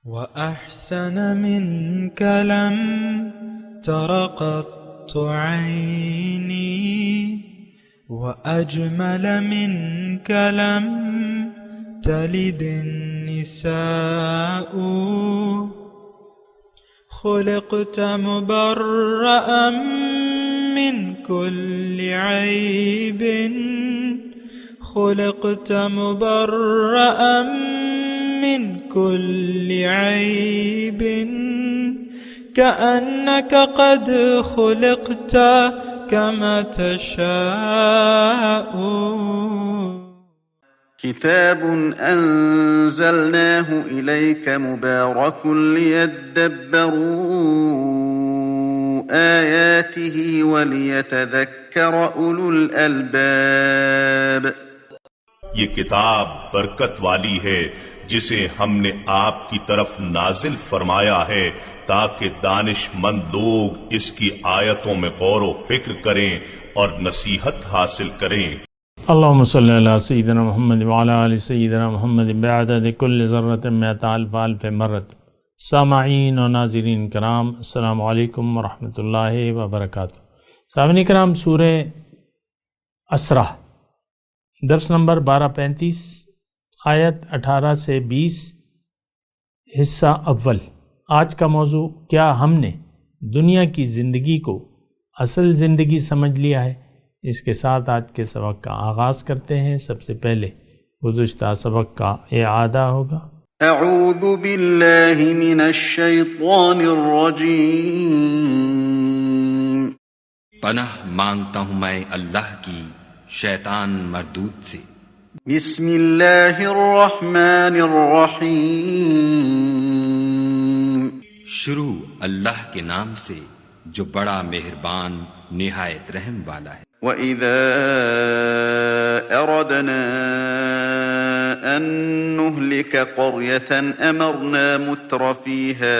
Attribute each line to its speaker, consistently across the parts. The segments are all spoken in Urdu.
Speaker 1: وأحسن منك لم تر قط عيني وأجمل منك لم تلد النساء خلقت مبرأ من كل عيب خلقت مبرأ من كل عيب كأنك قد خلقت كما تشاء.
Speaker 2: كتاب أنزلناه إليك مبارك ليدبروا آياته وليتذكر أولو الألباب.
Speaker 3: یہ کتاب برکت والی ہے جسے ہم نے آپ کی طرف نازل فرمایا ہے تاکہ دانش مند لوگ اس کی آیتوں میں غور و فکر کریں اور نصیحت حاصل کریں.
Speaker 4: اللہم صلی علی سیدنا محمد وعلی آل سیدنا محمد بعدد کل ذرۃ مئۃ الف الف مرت. سامعین و ناظرین کرام، السلام علیکم ورحمۃ اللہ وبرکاتہ. سامعین کرام، سورہ اسرا درس نمبر 1235 آیت 18 سے 20 حصہ اول. آج کا موضوع، کیا ہم نے دنیا کی زندگی کو اصل زندگی سمجھ لیا ہے؟ اس کے ساتھ آج کے سبق کا آغاز کرتے ہیں. سب سے پہلے گزشتہ سبق کا اعادہ ہوگا.
Speaker 2: اعوذ باللہ من الشیطان الرجیم.
Speaker 5: پناہ مانگتا ہوں میں اللہ کی شیطان مردود سے.
Speaker 2: بسم اللہ الرحمن الرحیم.
Speaker 5: شروع اللہ کے نام سے جو بڑا مہربان نہایت رحم والا ہے.
Speaker 2: وَإِذَا أَرَدْنَا أَن نُّهْلِكَ قَرْيَةً أَمَرْنَا مُتْرَ فِيهَا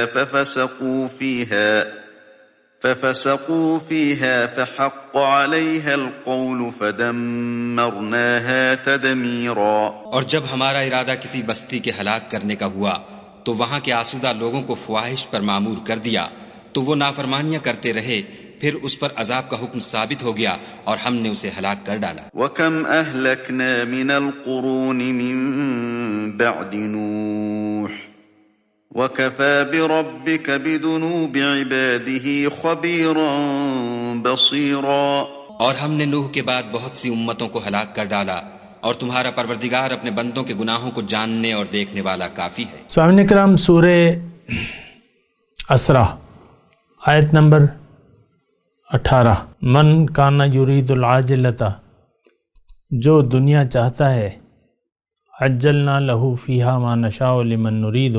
Speaker 2: فَفَسَقُوا فِيهَا فَحَقَّ عَلَيْهَا الْقَوْلُ فَدَمَّرْنَاهَا تَدْمِيرًا.
Speaker 5: اور جب ہمارا ارادہ کسی بستی کے ہلاک کرنے کا ہوا تو وہاں کے آسودہ لوگوں کو فواحش پر معمور کر دیا تو وہ نافرمانیاں کرتے رہے، پھر اس پر عذاب کا حکم ثابت ہو گیا اور ہم نے اسے ہلاک کر ڈالا.
Speaker 2: وَكَمْ أَهْلَكْنَا مِنَ الْقُرُونِ مِن بَعْدِ نُوحٍ وَكَفَى بِرَبِّكَ بِذُنُوبِ عِبَادِهِ خَبِيرًا بَصِيرًا.
Speaker 5: اور ہم نے نوح کے بعد بہت سی امتوں کو ہلاک کر ڈالا، اور تمہارا پروردگار اپنے بندوں کے گناہوں کو جاننے اور دیکھنے والا کافی ہے.
Speaker 4: سامعین کرام، سورہ اسرا آیت نمبر 18. من کان یرید العاجلۃ، جو دنیا چاہتا ہے، عجلنا لہ فیہا ما نشاء لمن نرید،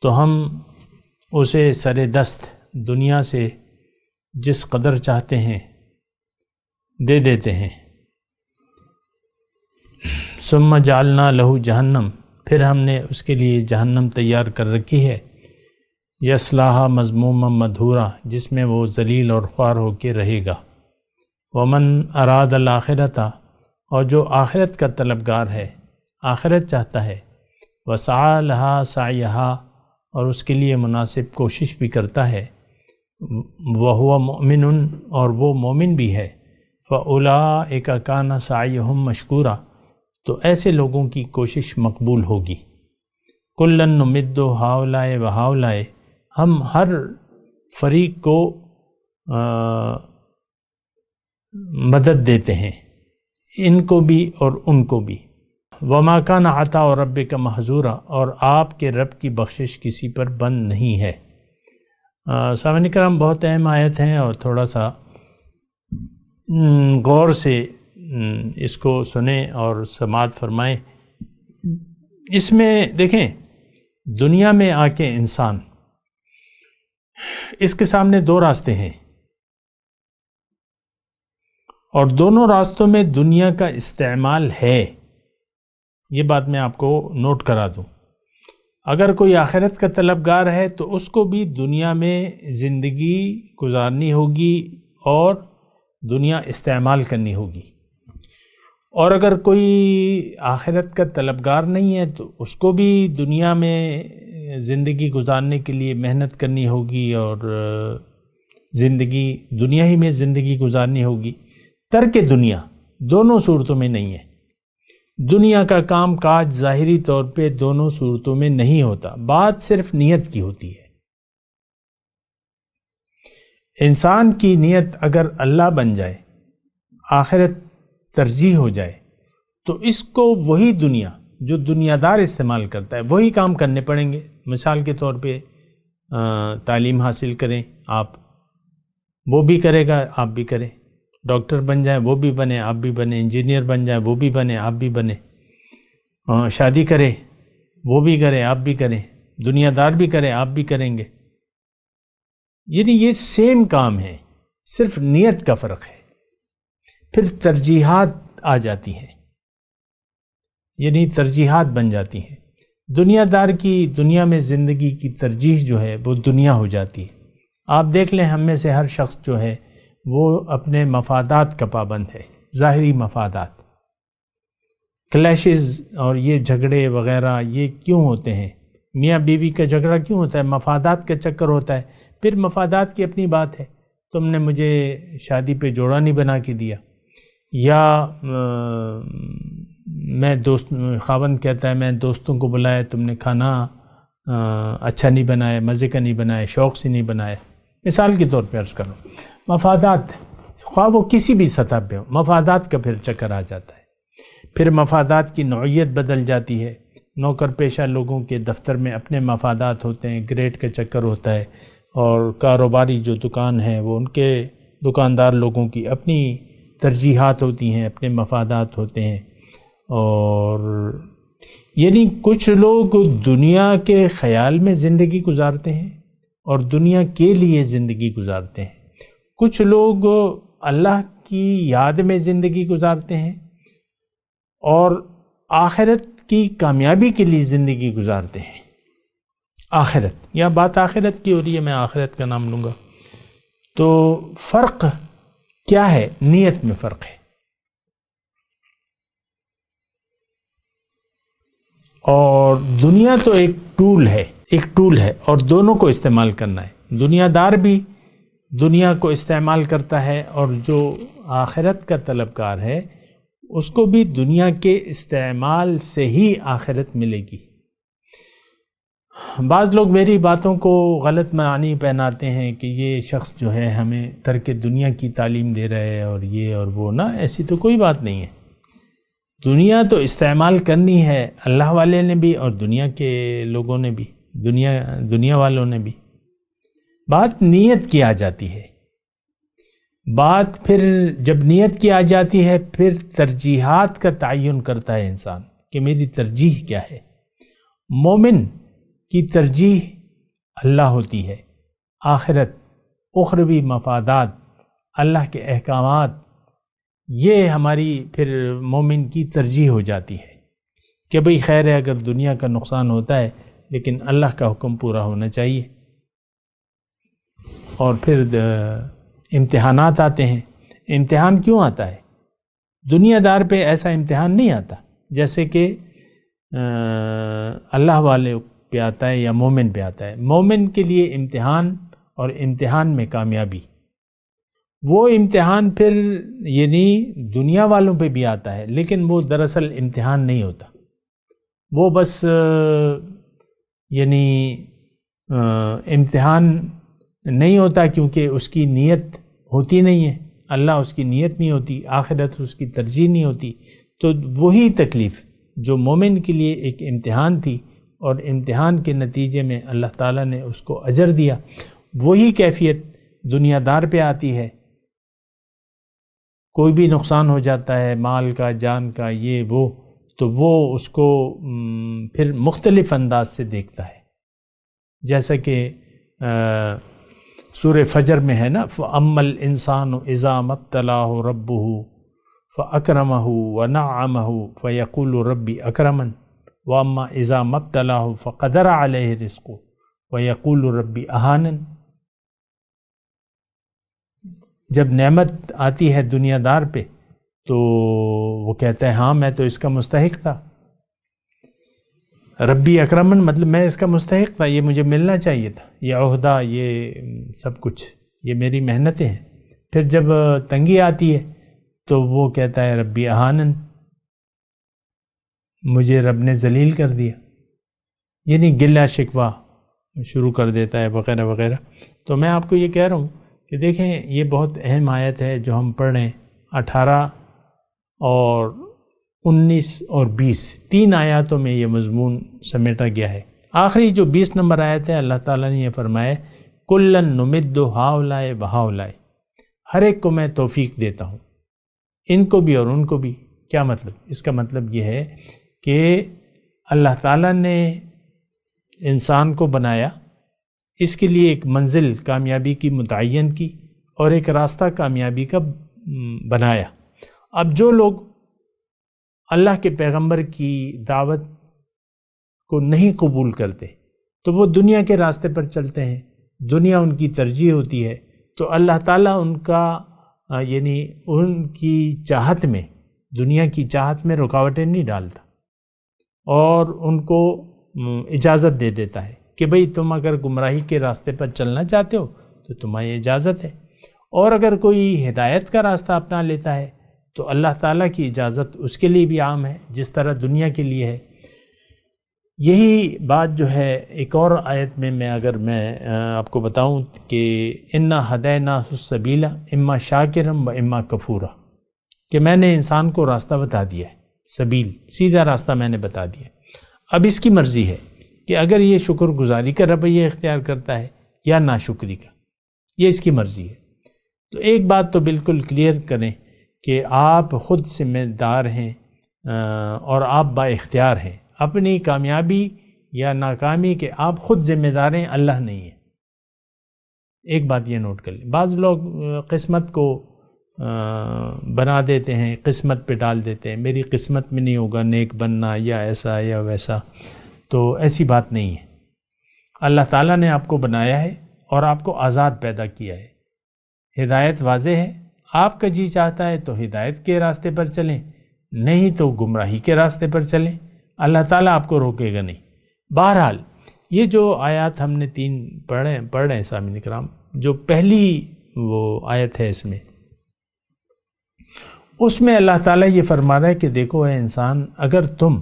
Speaker 4: تو ہم اسے سر دست دنیا سے جس قدر چاہتے ہیں دے دیتے ہیں. ثم جعلنا لہ جہنم، پھر ہم نے اس کے لیے جہنم تیار کر رکھی ہے. یصلاھا مذموما مدحورا، جس میں وہ ذلیل اور خوار ہو کے رہے گا. ومن اراد الآخرۃ، اور جو آخرت کا طلبگار ہے، آخرت چاہتا ہے، وسعی لہا سعیہا، اور اس کے لیے مناسب کوشش بھی کرتا ہے، وہو مؤمن، اور وہ مومن بھی ہے، فاولئک کان سعیہم مشکورا، تو ایسے لوگوں کی کوشش مقبول ہوگی. کلا نمد ہؤلاء وہؤلاء، ہم ہر فریق کو مدد دیتے ہیں، ان کو بھی اور ان کو بھی. وما کان عطاء ربک محظورا، اور آپ کے رب کی بخشش کسی پر بند نہیں ہے. سامعین کرام، بہت اہم آیت ہیں اور تھوڑا سا غور سے اس کو سنیں اور سماعت فرمائیں. اس میں دیکھیں، دنیا میں آ کے انسان، اس کے سامنے دو راستے ہیں، اور دونوں راستوں میں دنیا کا استعمال ہے. یہ بات میں آپ کو نوٹ کرا دوں. اگر کوئی آخرت کا طلبگار ہے تو اس کو بھی دنیا میں زندگی گزارنی ہوگی اور دنیا استعمال کرنی ہوگی. اور اگر کوئی آخرت کا طلبگار نہیں ہے تو اس کو بھی دنیا میں زندگی گزارنے کے لیے محنت کرنی ہوگی اور زندگی دنیا ہی میں زندگی گزارنی ہوگی۔ ترک دنیا دونوں صورتوں میں نہیں ہے۔ دنیا کا کام کاج ظاہری طور پہ دونوں صورتوں میں نہیں ہوتا، بات صرف نیت کی ہوتی ہے۔ انسان کی نیت اگر اللہ بن جائے، آخرت ترجیح ہو جائے، تو اس کو وہی دنیا جو دنیا دار استعمال کرتا ہے وہی کام کرنے پڑیں گے۔ مثال کے طور پہ تعلیم حاصل کریں آپ، وہ بھی کرے گا آپ بھی کریں، ڈاکٹر بن جائیں وہ بھی بنے آپ بھی بنے، انجینئر بن جائیں وہ بھی بنے آپ بھی بنے، شادی کرے وہ بھی کرے آپ بھی کریں، دنیا دار بھی کرے آپ بھی کریں گے۔ یعنی یہ سیم کام ہے، صرف نیت کا فرق ہے۔ پھر ترجیحات آ جاتی ہیں، یعنی ترجیحات بن جاتی ہیں۔ دنیا دار کی دنیا میں زندگی کی ترجیح جو ہے وہ دنیا ہو جاتی ہے۔ آپ دیکھ لیں ہم میں سے ہر شخص جو ہے وہ اپنے مفادات کا پابند ہے، ظاہری مفادات۔ کلیشز اور یہ جھگڑے وغیرہ یہ کیوں ہوتے ہیں؟ میاں بیوی کا جھگڑا کیوں ہوتا ہے؟ مفادات کا چکر ہوتا ہے۔ پھر مفادات کی اپنی بات ہے، تم نے مجھے شادی پہ جوڑا نہیں بنا کے دیا، یا میں خاوند کہتا ہے میں دوستوں کو بلایا، تم نے کھانا اچھا نہیں بنایا، مزے کا نہیں بنایا، شوق سے نہیں بنایا۔ مثال کے طور پہ عرض کروں، مفادات خواہ وہ کسی بھی سطح پہ ہو، مفادات کا پھر چکر آ جاتا ہے۔ پھر مفادات کی نوعیت بدل جاتی ہے۔ نوکر پیشہ لوگوں کے دفتر میں اپنے مفادات ہوتے ہیں، گریڈ کا چکر ہوتا ہے، اور کاروباری جو دکان ہے وہ ان کے دکاندار لوگوں کی اپنی ترجیحات ہوتی ہیں، اپنے مفادات ہوتے ہیں۔ اور یعنی کچھ لوگ دنیا کے خیال میں زندگی گزارتے ہیں اور دنیا کے لیے زندگی گزارتے ہیں، کچھ لوگ اللہ کی یاد میں زندگی گزارتے ہیں اور آخرت کی کامیابی کے لیے زندگی گزارتے ہیں۔ آخرت، یا بات آخرت کی ہو رہی ہے، میں آخرت کا نام لوں گا۔ تو فرق کیا ہے؟ نیت میں فرق ہے۔ اور دنیا تو ایک ٹول ہے اور دونوں کو استعمال کرنا ہے۔ دنیا دار بھی دنیا کو استعمال کرتا ہے، اور جو آخرت کا طلبکار ہے اس کو بھی دنیا کے استعمال سے ہی آخرت ملے گی۔ بعض لوگ میری باتوں کو غلط معنی پہناتے ہیں کہ یہ شخص جو ہے ہمیں ترک دنیا کی تعلیم دے رہا ہے اور یہ اور وہ۔ نہ، ایسی تو کوئی بات نہیں ہے۔ دنیا تو استعمال کرنی ہے، اللہ والے نے بھی اور دنیا کے لوگوں نے بھی، دنیا والوں نے بھی۔ بات نیت کی آ جاتی ہے، بات پھر جب نیت کی آ جاتی ہے پھر ترجیحات کا تعین کرتا ہے انسان کہ میری ترجیح کیا ہے۔ مومن کی ترجیح اللہ ہوتی ہے، آخرت، اخروی مفادات، اللہ کے احکامات، یہ ہماری پھر مومن کی ترجیح ہو جاتی ہے کہ بھئی خیر ہے اگر دنیا کا نقصان ہوتا ہے لیکن اللہ کا حکم پورا ہونا چاہیے۔ اور پھر امتحانات آتے ہیں۔ امتحان کیوں آتا ہے؟ دنیا دار پہ ایسا امتحان نہیں آتا جیسے کہ اللہ والے پہ آتا ہے یا مومن پہ آتا ہے۔ مومن کے لیے امتحان اور امتحان میں کامیابی، وہ امتحان پھر یعنی دنیا والوں پہ بھی آتا ہے لیکن وہ دراصل امتحان نہیں ہوتا، وہ بس یعنی امتحان نہیں ہوتا کیونکہ اس کی نیت ہوتی نہیں ہے، اللہ اس کی نیت نہیں ہوتی، آخرت اس کی ترجیح نہیں ہوتی۔ تو وہی تکلیف جو مومن کے لیے ایک امتحان تھی اور امتحان کے نتیجے میں اللہ تعالیٰ نے اس کو اجر دیا، وہی کیفیت دنیا دار پہ آتی ہے۔ کوئی بھی نقصان ہو جاتا ہے، مال کا، جان کا، یہ وہ، تو وہ اس کو پھر مختلف انداز سے دیکھتا ہے۔ جیسا کہ سورہ فجر میں ہے نا، فَأَمَّا الْإِنسَانُ إِذَا مَا ابْتَلَاهُ رَبُّهُ فَأَكْرَمَهُ وَنَعَّمَهُ فَيَقُولُ رَبِّي أَكْرَمَنِ وَأَمَّا إِذَا مَا ابْتَلَاهُ فَقَدَرَ عَلَيْهِ رِزْقَهُ وَيَقُولُ رَبِّي أَهَانَنِ۔ جب نعمت آتی ہے دنیا دار پہ تو وہ کہتا ہے ہاں میں تو اس کا مستحق تھا، ربی اکرمن مطلب میں اس کا مستحق تھا، یہ مجھے ملنا چاہیے تھا، یہ عہدہ، یہ سب کچھ، یہ میری محنتیں ہیں۔ پھر جب تنگی آتی ہے تو وہ کہتا ہے ربی اہانن، مجھے رب نے ذلیل کر دیا، یعنی گلہ شکوہ شروع کر دیتا ہے وغیرہ وغیرہ۔ تو میں آپ کو یہ کہہ رہا ہوں کہ دیکھیں یہ بہت اہم آیت ہے جو ہم پڑھ رہے ہیں، 18 اور 19 اور 20 تین آیاتوں میں یہ مضمون سمیٹا گیا ہے۔ آخری جو 20 نمبر آیت ہے، اللہ تعالیٰ نے یہ فرمایا کلن نمد ہاؤلائے بہاؤلائے، ہر ایک کو میں توفیق دیتا ہوں، ان کو بھی اور ان کو بھی۔ کیا مطلب؟ اس کا مطلب یہ ہے کہ اللہ تعالیٰ نے انسان کو بنایا، اس کے لیے ایک منزل کامیابی کی متعین کی اور ایک راستہ کامیابی کا بنایا۔ اب جو لوگ اللہ کے پیغمبر کی دعوت کو نہیں قبول کرتے تو وہ دنیا کے راستے پر چلتے ہیں، دنیا ان کی ترجیح ہوتی ہے، تو اللہ تعالیٰ ان کا یعنی ان کی چاہت میں، دنیا کی چاہت میں رکاوٹیں نہیں ڈالتا اور ان کو اجازت دے دیتا ہے کہ بھئی تم اگر گمراہی کے راستے پر چلنا چاہتے ہو تو تمہیں اجازت ہے، اور اگر کوئی ہدایت کا راستہ اپنا لیتا ہے تو اللہ تعالیٰ کی اجازت اس کے لیے بھی عام ہے جس طرح دنیا کے لیے ہے۔ یہی بات جو ہے ایک اور آیت میں اگر میں آپ کو بتاؤں کہ انا ہدیناہ السبیل اما شاکرم و اما کفورا، کہ میں نے انسان کو راستہ بتا دیا ہے، سبیل سیدھا راستہ میں نے بتا دیا ہے، اب اس کی مرضی ہے کہ اگر یہ شکر گزاری کا رویہ اختیار کرتا ہے یا ناشکری کا، یہ اس کی مرضی ہے۔ تو ایک بات تو بالکل کلیئر کریں کہ آپ خود ذمہ دار ہیں اور آپ با اختیار ہیں اپنی کامیابی یا ناکامی کے، آپ خود ذمہ دار ہیں، اللہ نہیں ہے۔ ایک بات یہ نوٹ کر لیں، بعض لوگ قسمت کو بنا دیتے ہیں، قسمت پہ ڈال دیتے ہیں، میری قسمت میں نہیں ہوگا نیک بننا یا ایسا یا ویسا، تو ایسی بات نہیں ہے۔ اللہ تعالیٰ نے آپ کو بنایا ہے اور آپ کو آزاد پیدا کیا ہے، ہدایت واضح ہے، آپ کا جی چاہتا ہے تو ہدایت کے راستے پر چلیں، نہیں تو گمراہی کے راستے پر چلیں، اللہ تعالیٰ آپ کو روکے گا نہیں۔ بہرحال یہ جو آیات ہم نے تین پڑھ رہے ہیں سامعین کرام، جو پہلی وہ آیت ہے اس میں اللہ تعالیٰ یہ فرما رہا ہے کہ دیکھو اے انسان، اگر تم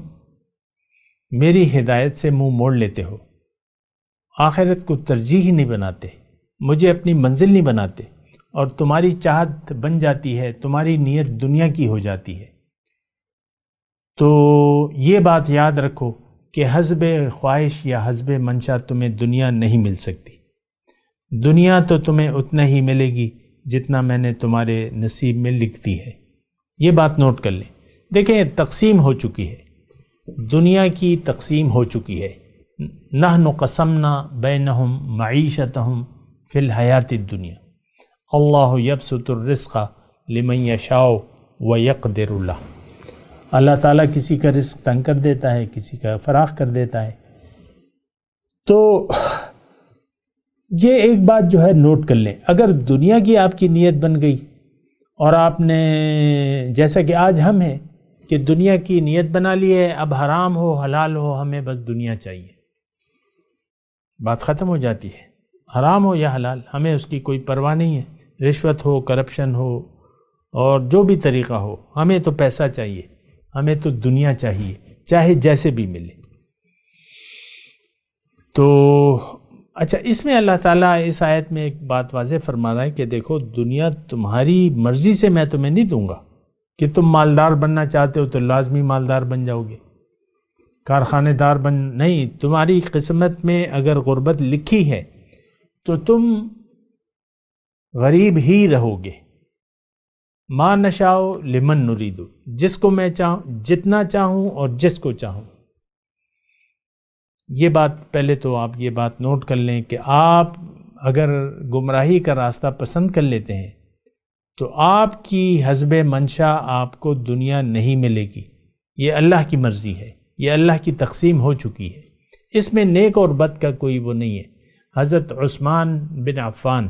Speaker 4: میری ہدایت سے منہ موڑ لیتے ہو، آخرت کو ترجیح نہیں بناتے، مجھے اپنی منزل نہیں بناتے، اور تمہاری چاہت بن جاتی ہے، تمہاری نیت دنیا کی ہو جاتی ہے، تو یہ بات یاد رکھو کہ حسب خواہش یا حسب منشا تمہیں دنیا نہیں مل سکتی۔ دنیا تو تمہیں اتنا ہی ملے گی جتنا میں نے تمہارے نصیب میں لکھ دی ہے۔ یہ بات نوٹ کر لیں۔ دیکھیں تقسیم ہو چکی ہے، دنیا کی تقسیم ہو چکی ہے۔ نحن قسمنا بینہم معیشتہم فی الحیات الدنیا اللہ یبسط الرزق لمن یشاء ویقدر له۔ اللہ تعالیٰ کسی کا رزق تنگ کر دیتا ہے، کسی کا فراخ کر دیتا ہے۔ تو یہ ایک بات جو ہے نوٹ کر لیں، اگر دنیا کی آپ کی نیت بن گئی اور آپ نے جیسا کہ آج ہم ہیں کہ دنیا کی نیت بنا لی ہے، اب حرام ہو حلال ہو ہمیں بس دنیا چاہیے، بات ختم ہو جاتی ہے۔ حرام ہو یا حلال ہمیں اس کی کوئی پرواہ نہیں ہے، رشوت ہو، کرپشن ہو اور جو بھی طریقہ ہو، ہمیں تو پیسہ چاہیے، ہمیں تو دنیا چاہیے، چاہے جیسے بھی ملے۔ تو اچھا، اس میں اللہ تعالیٰ اس آیت میں ایک بات واضح فرما رہا ہے کہ دیکھو دنیا تمہاری مرضی سے میں تمہیں نہیں دوں گا، کہ تم مالدار بننا چاہتے ہو تو لازمی مالدار بن جاؤ گے، کارخانے دار نہیں، تمہاری قسمت میں اگر غربت لکھی ہے تو تم غریب ہی رہو گے۔ ما نشاؤ لمن نریدو، جس کو میں چاہوں، جتنا چاہوں اور جس کو چاہوں۔ یہ بات پہلے تو آپ یہ بات نوٹ کر لیں کہ آپ اگر گمراہی کا راستہ پسند کر لیتے ہیں تو آپ کی حسب منشا آپ کو دنیا نہیں ملے گی، یہ اللہ کی مرضی ہے، یہ اللہ کی تقسیم ہو چکی ہے، اس میں نیک اور بد کا کوئی وہ نہیں ہے۔ حضرت عثمان بن عفان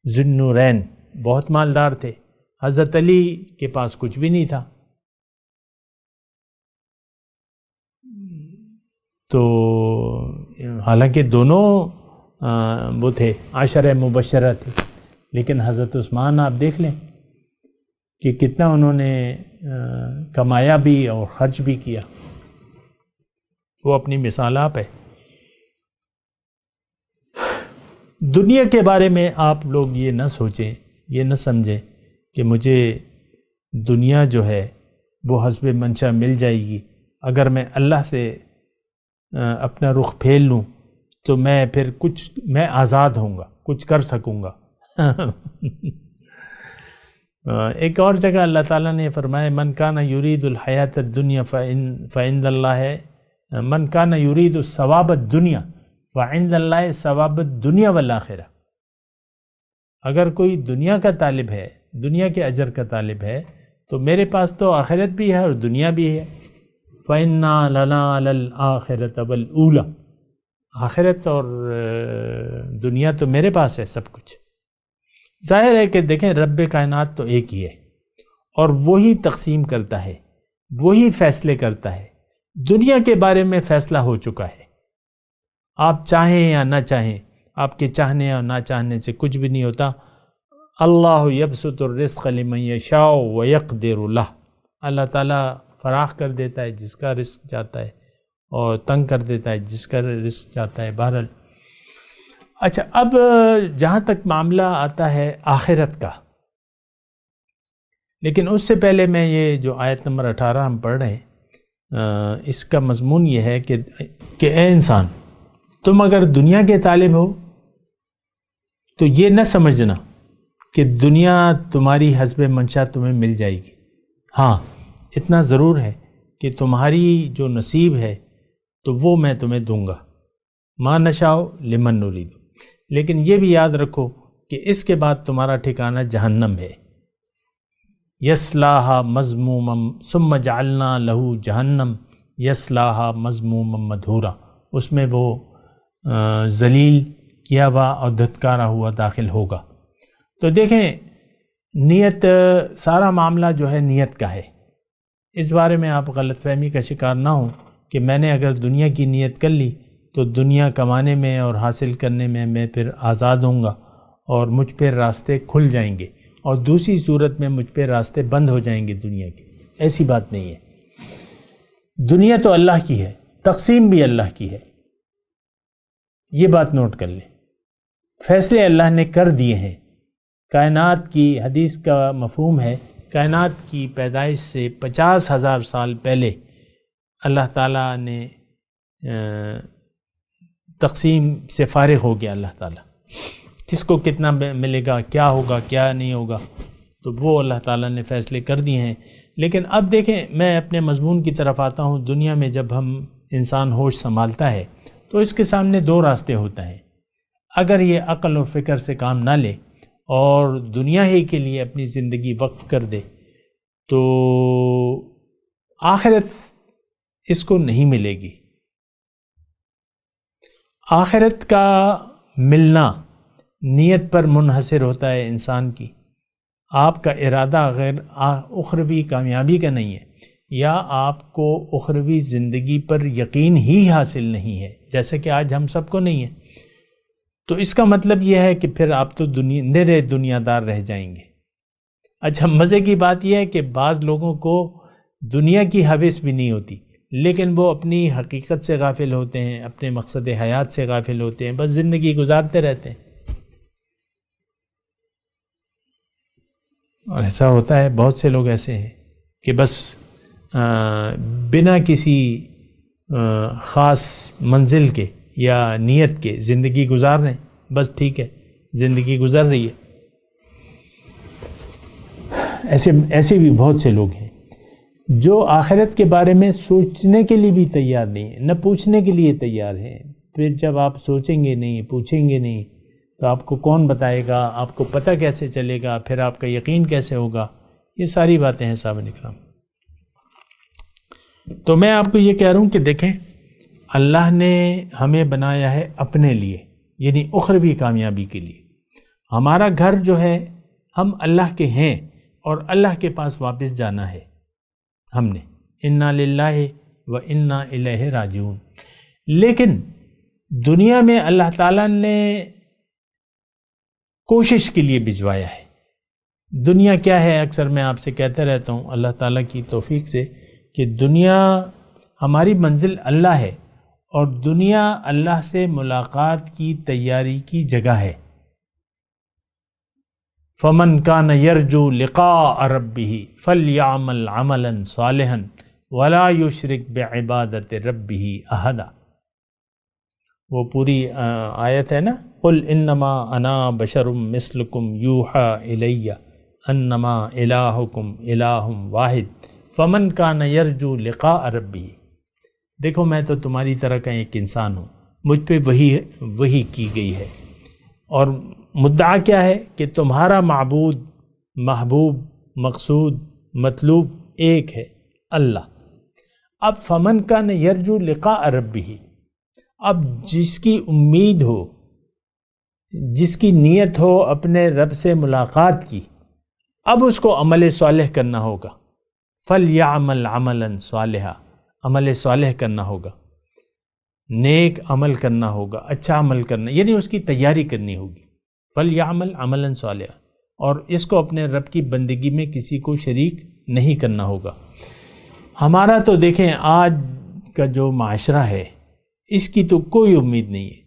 Speaker 4: ذو النورین بہت مالدار تھے، حضرت علی کے پاس کچھ بھی نہیں تھا، تو حالانکہ دونوں وہ تھے عشرہ مبشرہ تھے، لیکن حضرت عثمان آپ دیکھ لیں کہ کتنا انہوں نے کمایا بھی اور خرچ بھی کیا، وہ اپنی مثال آپ ہے۔ دنیا کے بارے میں آپ لوگ یہ نہ سوچیں، یہ نہ سمجھیں کہ مجھے دنیا جو ہے وہ حسب منشا مل جائے گی، اگر میں اللہ سے اپنا رخ پھیر لوں تو میں پھر میں آزاد ہوں گا، کچھ کر سکوں گا۔ ایک اور جگہ اللہ تعالیٰ نے فرمایا من کان یرید الحیات الدنیا فعند اللہ من کان یرید الثواب الدنیا فعند اللہ ثواب الدنیا والآخرہ۔ اگر کوئی دنیا کا طالب ہے، دنیا کے اجر کا طالب ہے، تو میرے پاس تو آخرت بھی ہے اور دنیا بھی ہے۔ فَإِنَّا لَنَا لَلْآخِرَةَ وَالْأُولَى، آخرت اور دنیا تو میرے پاس ہے سب کچھ۔ ظاہر ہے کہ دیکھیں رب کائنات تو ایک ہی ہے اور وہی تقسیم کرتا ہے، وہی فیصلے کرتا ہے۔ دنیا کے بارے میں فیصلہ ہو چکا ہے، آپ چاہیں یا نہ چاہیں، آپ کے چاہنے اور نہ چاہنے سے کچھ بھی نہیں ہوتا۔ اللہ یبسط الرزق لمن یشاء ویقدر لہ، اللہ تعالیٰ فراخ کر دیتا ہے جس کا رزق جاتا ہے اور تنگ کر دیتا ہے جس کا رزق جاتا ہے۔ بہرحال اچھا، اب جہاں تک معاملہ آتا ہے آخرت کا، لیکن اس سے پہلے میں یہ جو آیت نمبر 18 ہم پڑھ رہے ہیں، اس کا مضمون یہ ہے کہ اے انسان، تم اگر دنیا کے طالب ہو تو یہ نہ سمجھنا کہ دنیا تمہاری حسب منشا تمہیں مل جائے گی۔ ہاں، اتنا ضرور ہے کہ تمہاری جو نصیب ہے تو وہ میں تمہیں دوں گا، ما نشاء لمن نرید، لیکن یہ بھی یاد رکھو کہ اس کے بعد تمہارا ٹھکانہ جہنم ہے۔ یصلاھا مذموما ثم جعلنا لہ جہنم یصلاھا مذموما مدحورا، اس میں وہ ذلیل کیا ہوا اور دھتکارا ہوا داخل ہوگا۔ تو دیکھیں، نیت، سارا معاملہ جو ہے نیت کا ہے۔ اس بارے میں آپ غلط فہمی کا شکار نہ ہوں کہ میں نے اگر دنیا کی نیت کر لی تو دنیا کمانے میں اور حاصل کرنے میں پھر آزاد ہوں گا اور مجھ پہ راستے کھل جائیں گے، اور دوسری صورت میں مجھ پہ راستے بند ہو جائیں گے دنیا کے۔ ایسی بات نہیں ہے۔ دنیا تو اللہ کی ہے، تقسیم بھی اللہ کی ہے، یہ بات نوٹ کر لیں۔ فیصلے اللہ نے کر دیے ہیں۔ کائنات کی، حدیث کا مفہوم ہے، کائنات کی پیدائش سے 50,000 سال پہلے اللہ تعالیٰ نے تقسیم سے فارغ ہو گیا۔ اللہ تعالیٰ کس کو کتنا ملے گا، کیا ہوگا، کیا نہیں ہوگا، تو وہ اللہ تعالیٰ نے فیصلے کر دیے ہیں۔ لیکن اب دیکھیں، میں اپنے مضمون کی طرف آتا ہوں۔ دنیا میں جب انسان ہوش سنبھالتا ہے تو اس کے سامنے دو راستے ہوتے ہیں۔ اگر یہ عقل اور فکر سے کام نہ لے اور دنیا ہی کے لیے اپنی زندگی وقف کر دے تو آخرت اس کو نہیں ملے گی۔ آخرت کا ملنا نیت پر منحصر ہوتا ہے انسان کی۔ آپ کا ارادہ غیر اخروی کامیابی کا نہیں ہے، یا آپ کو اخروی زندگی پر یقین ہی حاصل نہیں ہے، جیسے کہ آج ہم سب کو نہیں ہے، تو اس کا مطلب یہ ہے کہ پھر آپ تو نرے دنیا دار رہ جائیں گے۔ اچھا، مزے کی بات یہ ہے کہ بعض لوگوں کو دنیا کی حوث بھی نہیں ہوتی، لیکن وہ اپنی حقیقت سے غافل ہوتے ہیں، اپنے مقصد حیات سے غافل ہوتے ہیں، بس زندگی گزارتے رہتے ہیں۔ اور ایسا ہوتا ہے، بہت سے لوگ ایسے ہیں کہ بس بنا کسی خاص منزل کے یا نیت کے زندگی گزار رہے ہیں، بس ٹھیک ہے، زندگی گزر رہی ہے۔ ایسے بھی بہت سے لوگ ہیں جو آخرت کے بارے میں سوچنے کے لیے بھی تیار نہیں ہیں، نہ پوچھنے کے لیے تیار ہیں۔ پھر جب آپ سوچیں گے نہیں، پوچھیں گے نہیں، تو آپ کو کون بتائے گا، آپ کو پتہ کیسے چلے گا، پھر آپ کا یقین کیسے ہوگا؟ یہ ساری باتیں ہیں صاحب اکرام۔ تو میں آپ کو یہ کہہ رہا ہوں کہ دیکھیں، اللہ نے ہمیں بنایا ہے اپنے لیے، یعنی اخروی کامیابی کے لیے۔ ہمارا گھر جو ہے، ہم اللہ کے ہیں اور اللہ کے پاس واپس جانا ہے ہم نے، انا للہ و انا الیہ راجعون۔ لیکن دنیا میں اللہ تعالیٰ نے کوشش کے لیے بھجوایا ہے. دنیا کیا ہے؟ اکثر میں آپ سے کہتا رہتا ہوں اللہ تعالیٰ کی توفیق سے کہ دنیا ہماری منزل اللہ ہے، اور دنیا اللہ سے ملاقات کی تیاری کی جگہ ہے. فمن کان یرجو لقاء ربہ فلیعمل عملا صالحا ولا یشرک بعبادت ربہ احدا. وہ پوری آیت ہے نا، قل انما انا بشر مثلکم یوحی الی انما الہکم الہ واحد فمن کان یرجو لقاء ربہ. دیکھو میں تو تمہاری طرح کا ایک انسان ہوں، مجھ پہ وہی کی گئی ہے، اور مدعا کیا ہے کہ تمہارا معبود، محبوب، مقصود، مطلوب ایک ہے، اللہ. اب فمن کان یرجو لقاء ربہ، اب جس کی امید ہو، جس کی نیت ہو اپنے رب سے ملاقات کی، اب اس کو عمل صالح کرنا ہوگا. فلیعمل عملا صالحا، عمل صالح کرنا ہوگا، نیک عمل کرنا ہوگا، اچھا عمل کرنا، یعنی اس کی تیاری کرنی ہوگی. فلیعمل عملا صالحا، اور اس کو اپنے رب کی بندگی میں کسی کو شریک نہیں کرنا ہوگا. ہمارا تو دیکھیں آج کا جو معاشرہ ہے اس کی تو کوئی امید نہیں ہے.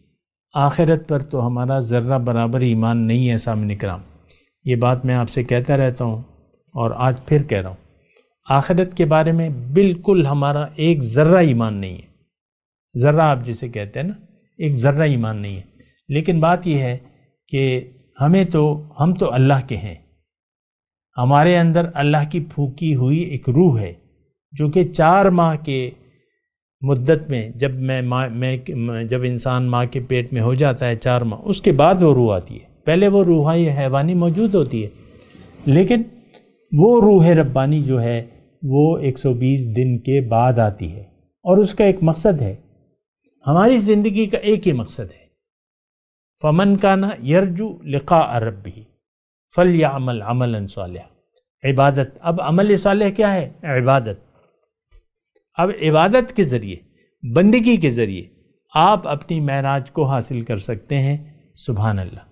Speaker 4: آخرت پر تو ہمارا ذرہ برابر ایمان نہیں ہے. سامنے کرام، یہ بات میں آپ سے کہتا رہتا ہوں اور آج پھر کہہ رہا ہوں، آخرت کے بارے میں بالکل ہمارا ایک ذرہ ایمان نہیں ہے. ذرہ آپ جسے کہتے ہیں نا، ایک ذرہ ایمان نہیں ہے. لیکن بات یہ ہے کہ ہم تو اللہ کے ہیں. ہمارے اندر اللہ کی پھونکی ہوئی ایک روح ہے جو کہ 4 ماہ کے مدت میں جب انسان ماں کے پیٹ میں ہو جاتا ہے 4 ماہ، اس کے بعد وہ روح آتی ہے. پہلے وہ روحانی حیوانی موجود ہوتی ہے، لیکن وہ روح ربانی جو ہے وہ 120 دن کے بعد آتی ہے، اور اس کا ایک مقصد ہے. ہماری زندگی کا ایک ہی مقصد ہے، فمن کان یرجو لقاء ربہ فلیعمل عملا صالحا. عبادت. اب عمل صالح کیا ہے؟ عبادت. اب عبادت کے ذریعے، بندگی کے ذریعے آپ اپنی معراج کو حاصل کر سکتے ہیں. سبحان اللہ.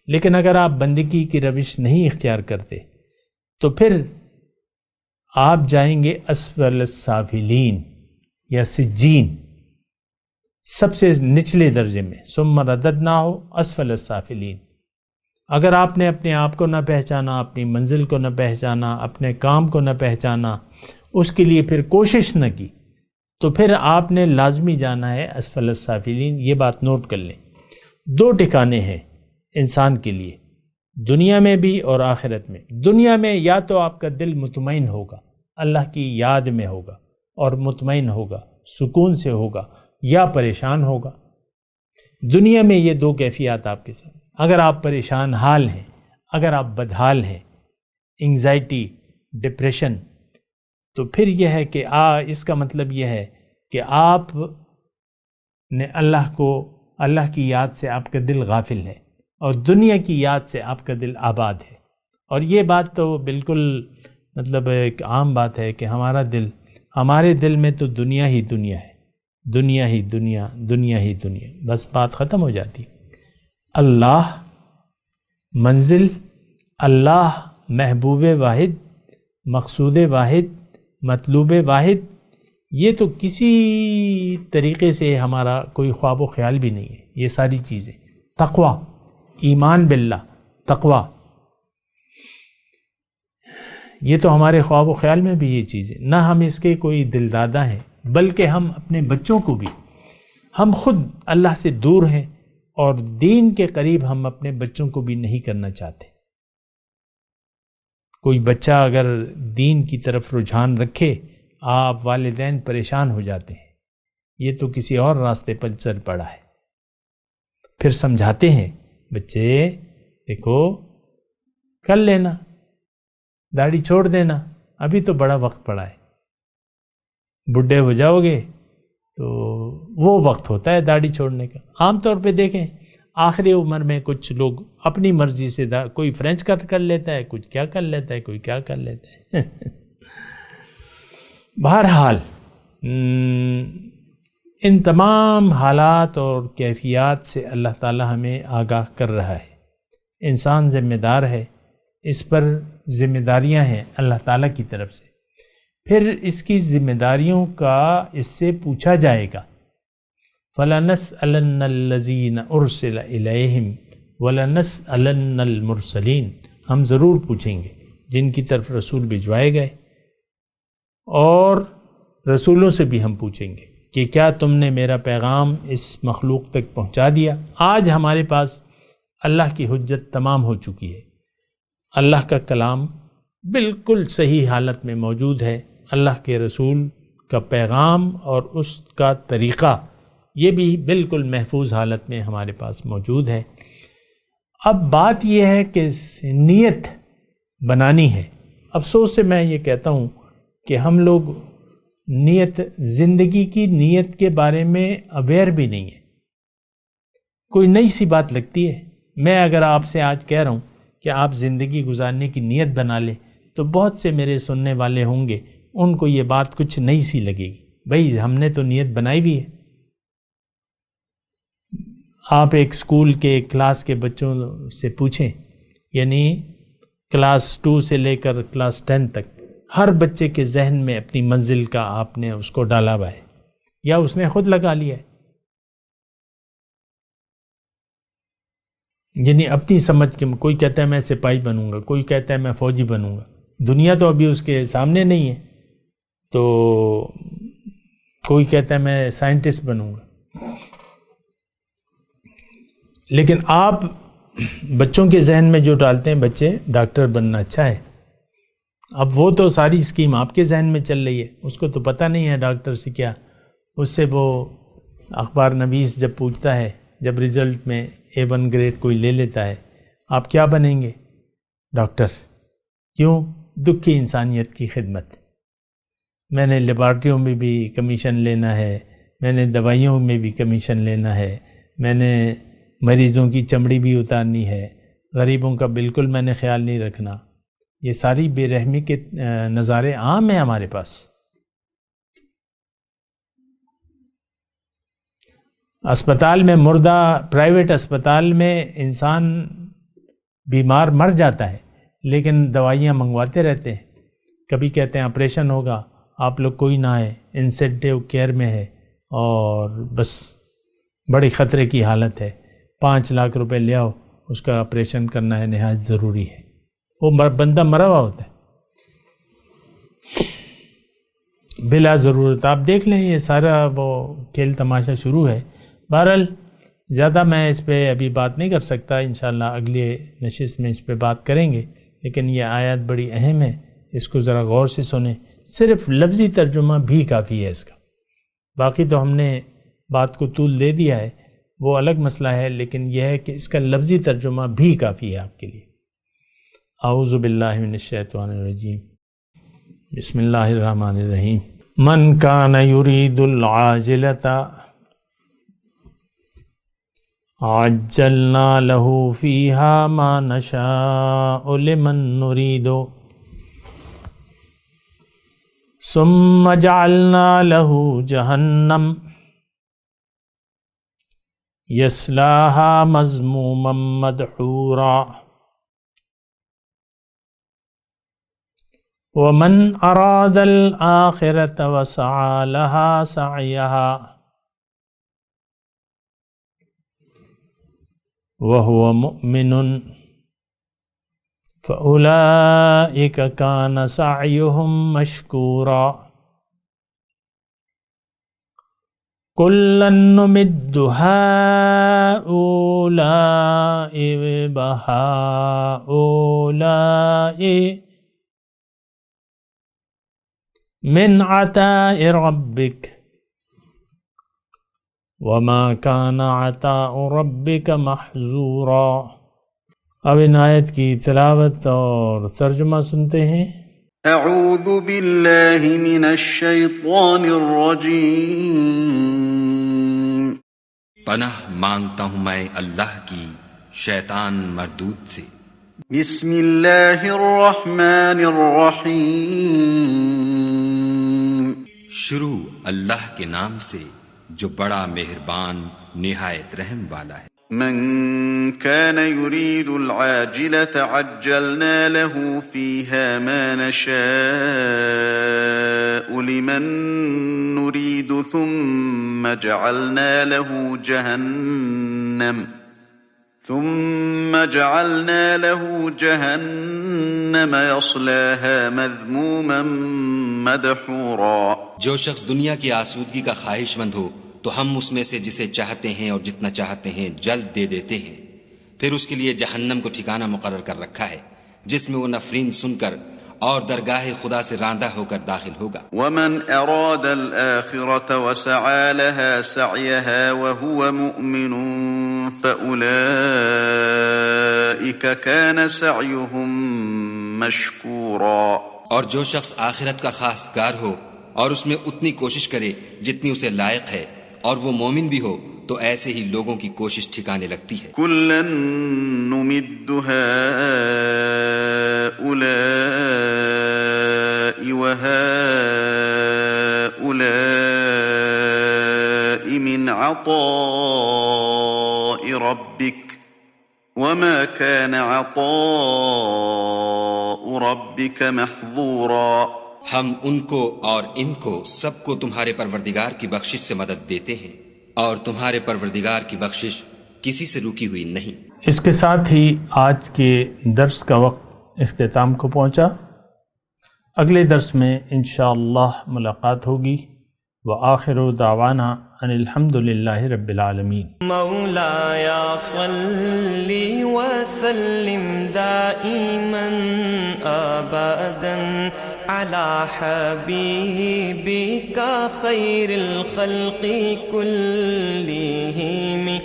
Speaker 4: لیکن اگر آپ بندگی کی روش نہیں اختیار کرتے تو پھر آپ جائیں گے اسفل السافلین یا سجین، سب سے نچلے درجے میں. ثم رددناہ اسفل السافلین. اگر آپ نے اپنے آپ کو نہ پہچانا، اپنی منزل کو نہ پہچانا، اپنے کام کو نہ پہچانا، اس کے لیے پھر کوشش نہ کی، تو پھر آپ نے لازمی جانا ہے اسفل السافلین. یہ بات نوٹ کر لیں. 2 ٹھکانے ہیں انسان کے لیے، دنیا میں بھی اور آخرت میں. دنیا میں یا تو آپ کا دل مطمئن ہوگا، اللہ کی یاد میں ہوگا اور مطمئن ہوگا، سکون سے ہوگا، یا پریشان ہوگا. دنیا میں یہ 2 کیفیات آپ کے ساتھ. اگر آپ پریشان حال ہیں، اگر آپ بدحال ہیں، انگزائٹی، ڈپریشن، تو پھر یہ ہے کہ اس کا مطلب یہ ہے کہ آپ نے اللہ کی یاد سے آپ کا دل غافل ہے، اور دنیا کی یاد سے آپ کا دل آباد ہے. اور یہ بات تو بالکل مطلب ایک عام بات ہے کہ ہمارے دل میں تو دنیا ہی دنیا ہے، دنیا ہی دنیا، دنیا ہی دنیا، بس بات ختم ہو جاتی. اللہ منزل، اللہ محبوب واحد، مقصود واحد، مطلوب واحد، یہ تو کسی طریقے سے ہمارا کوئی خواب و خیال بھی نہیں ہے. یہ ساری چیزیں تقوی، ایمان باللہ، تقوی، یہ تو ہمارے خواب و خیال میں بھی یہ چیزیں نہ ہم اس کے کوئی دلدادہ ہیں، بلکہ ہم اپنے بچوں کو بھی، ہم خود اللہ سے دور ہیں اور دین کے قریب ہم اپنے بچوں کو بھی نہیں کرنا چاہتے. کوئی بچہ اگر دین کی طرف رجحان رکھے، آپ والدین پریشان ہو جاتے ہیں، یہ تو کسی اور راستے پر چل پڑا ہے. پھر سمجھاتے ہیں، بچے دیکھو کر لینا، داڑھی چھوڑ دینا، ابھی تو بڑا وقت پڑا ہے، بڈھے ہو جاؤ گے تو وہ وقت ہوتا ہے داڑھی چھوڑنے کا. عام طور پہ دیکھیں آخری عمر میں کچھ لوگ اپنی مرضی سے کوئی فرینچ کٹ کر لیتا ہے، کچھ کیا کر لیتا ہے، کوئی کیا کر لیتا ہے. بہرحال ان تمام حالات اور کیفیات سے اللہ تعالی ہمیں آگاہ کر رہا ہے۔ انسان ذمہ دار ہے، اس پر ذمہ داریاں ہیں اللہ تعالیٰ کی طرف سے، پھر اس کی ذمہ داریوں کا اس سے پوچھا جائے گا۔ فَلَنَسْأَلَنَّ الَّذِينَ أُرْسِلَ إِلَيْهِمْ وَلَنَسْأَلَنَّ الْمُرْسَلِينَ، ہم ضرور پوچھیں گے جن کی طرف رسول بھجوائے گئے، اور رسولوں سے بھی ہم پوچھیں گے کہ کیا تم نے میرا پیغام اس مخلوق تک پہنچا دیا؟ آج ہمارے پاس اللہ کی حجت تمام ہو چکی ہے، اللہ کا کلام بالکل صحیح حالت میں موجود ہے، اللہ کے رسول کا پیغام اور اس کا طریقہ یہ بھی بالکل محفوظ حالت میں ہمارے پاس موجود ہے۔ اب بات یہ ہے کہ نیت بنانی ہے۔ افسوس سے میں یہ کہتا ہوں کہ ہم لوگ نیت، زندگی کی نیت کے بارے میں اویئر بھی نہیں ہے۔ کوئی نئی سی بات لگتی ہے، میں اگر آپ سے آج کہہ رہا ہوں کہ آپ زندگی گزارنے کی نیت بنا لیں تو بہت سے میرے سننے والے ہوں گے، ان کو یہ بات کچھ نئی سی لگے گی۔ بھئی ہم نے تو نیت بنائی بھی ہے۔ آپ ایک اسکول کے کلاس کے بچوں سے پوچھیں، یعنی کلاس 2 سے لے کر کلاس 10 تک، ہر بچے کے ذہن میں اپنی منزل کا آپ نے اس کو ڈالا ہوا ہے یا اس نے خود لگا لیا ہے، یعنی اپنی سمجھ کے۔ کوئی کہتا ہے میں سپاہی بنوں گا، کوئی کہتا ہے میں فوجی بنوں گا، دنیا تو ابھی اس کے سامنے نہیں ہے، تو کوئی کہتا ہے میں سائنٹسٹ بنوں گا۔ لیکن آپ بچوں کے ذہن میں جو ڈالتے ہیں، بچے ڈاکٹر بننا اچھا ہے، اب وہ تو ساری اسکیم آپ کے ذہن میں چل رہی ہے، اس کو تو پتہ نہیں ہے ڈاکٹر سے کیا۔ اس سے وہ اخبار نویس جب پوچھتا ہے، جب رزلٹ میں A1 گریڈ کوئی لے لیتا ہے، آپ کیا بنیں گے؟ ڈاکٹر۔ کیوں؟ دکھی انسانیت کی خدمت۔ میں نے لیبارٹریوں میں بھی کمیشن لینا ہے، میں نے دوائیوں میں بھی کمیشن لینا ہے، میں نے مریضوں کی چمڑی بھی اتارنی ہے، غریبوں کا بالکل میں نے خیال نہیں رکھنا۔ یہ ساری بے رحمی کے نظارے عام ہیں ہمارے پاس۔ اسپتال میں مردہ، پرائیویٹ اسپتال میں انسان بیمار مر جاتا ہے، لیکن دوائیاں منگواتے رہتے ہیں۔ کبھی کہتے ہیں آپریشن ہوگا، آپ لوگ کوئی نہ آئے، انسینٹیو کیئر میں ہے، اور بس بڑی خطرے کی حالت ہے، 5 لاکھ روپے لے آؤ، اس کا آپریشن کرنا ہے، نہایت ضروری ہے۔ وہ بندہ مرا ہوا ہوتا ہے بلا ضرورت۔ آپ دیکھ لیں یہ سارا وہ کھیل تماشا شروع ہے۔ بہرحال زیادہ میں اس پہ ابھی بات نہیں کر سکتا، انشاءاللہ اگلے نشست میں اس پہ بات کریں گے، لیکن یہ آیت بڑی اہم ہے، اس کو ذرا غور سے سنیں۔ صرف لفظی ترجمہ بھی کافی ہے اس کا، باقی تو ہم نے بات کو طول دے دیا ہے، وہ الگ مسئلہ ہے، لیکن یہ ہے کہ اس کا لفظی ترجمہ بھی کافی ہے آپ کے لیے۔ اعوذ باللہ من الشیطان الرجیم، بسم اللہ الرحمن الرحیم۔ من کان یرید العاجلۃ عجلنا له فیہا ما نشاء لمن نرید ثم جعلنا له جہنم یصلاها مذموما مدحورا ومن اراد الآخرة وسعى لها سعيها وهو مؤمن فأولئك كان سعيهم مشكورا كلا نمد هؤلاء وهؤلاء من عطاء ربك وما كان عطاء ربك محظورا۔ اب ان آیت کی تلاوت اور ترجمہ سنتے ہیں۔
Speaker 2: اعوذ باللہ من الشیطان الرجیم،
Speaker 5: پناہ مانگتا ہوں میں اللہ کی شیطان مردود سے۔
Speaker 2: بسم اللہ الرحمن الرحیم،
Speaker 5: شروع اللہ کے نام سے جو بڑا مہربان نہایت رحم والا ہے۔
Speaker 2: من كان يريد العاجلة عجلنا له فيها ما نشاء لمن نريد ثم جعلنا له جهنم يصلاها مذموما مدحورا۔
Speaker 5: جو شخص دنیا کی آسودگی کا خواہش مند ہو تو ہم اس میں سے جسے چاہتے ہیں اور جتنا چاہتے ہیں جلد دے دیتے ہیں، پھر اس کے لیے جہنم کو ٹھکانہ مقرر کر رکھا ہے جس میں وہ نفرین سن کر اور درگاہ خدا سے راندہ ہو کر داخل ہوگا۔
Speaker 2: ومن اراد الآخرة وسعى لها سعيها وهو مؤمن فأولئك كان سعيهم مشكورا۔
Speaker 5: اور جو شخص آخرت کا خواستگار ہو اور اس میں اتنی کوشش کرے جتنی اسے لائق ہے اور وہ مومن بھی ہو تو ایسے ہی لوگوں کی کوشش ٹھکانے لگتی ہے۔
Speaker 2: كلا نمد هؤلاء وهؤلاء من عطاء ربك وما كان عطاء ربك محظورا۔
Speaker 5: ہم ان کو اور ان کو سب کو تمہارے پروردگار کی بخشش سے مدد دیتے ہیں اور تمہارے پروردگار کی بخشش کسی سے رکی ہوئی نہیں۔
Speaker 4: اس کے ساتھ ہی آج کے درس کا وقت اختتام کو پہنچا۔ اگلے درس میں انشاءاللہ ملاقات ہوگی۔ وآخر دعوانا ان الحمد للہ رب العالمین۔
Speaker 1: مولاي صل وسلم دائما أبدا على حبيبك خير الخلق كلهم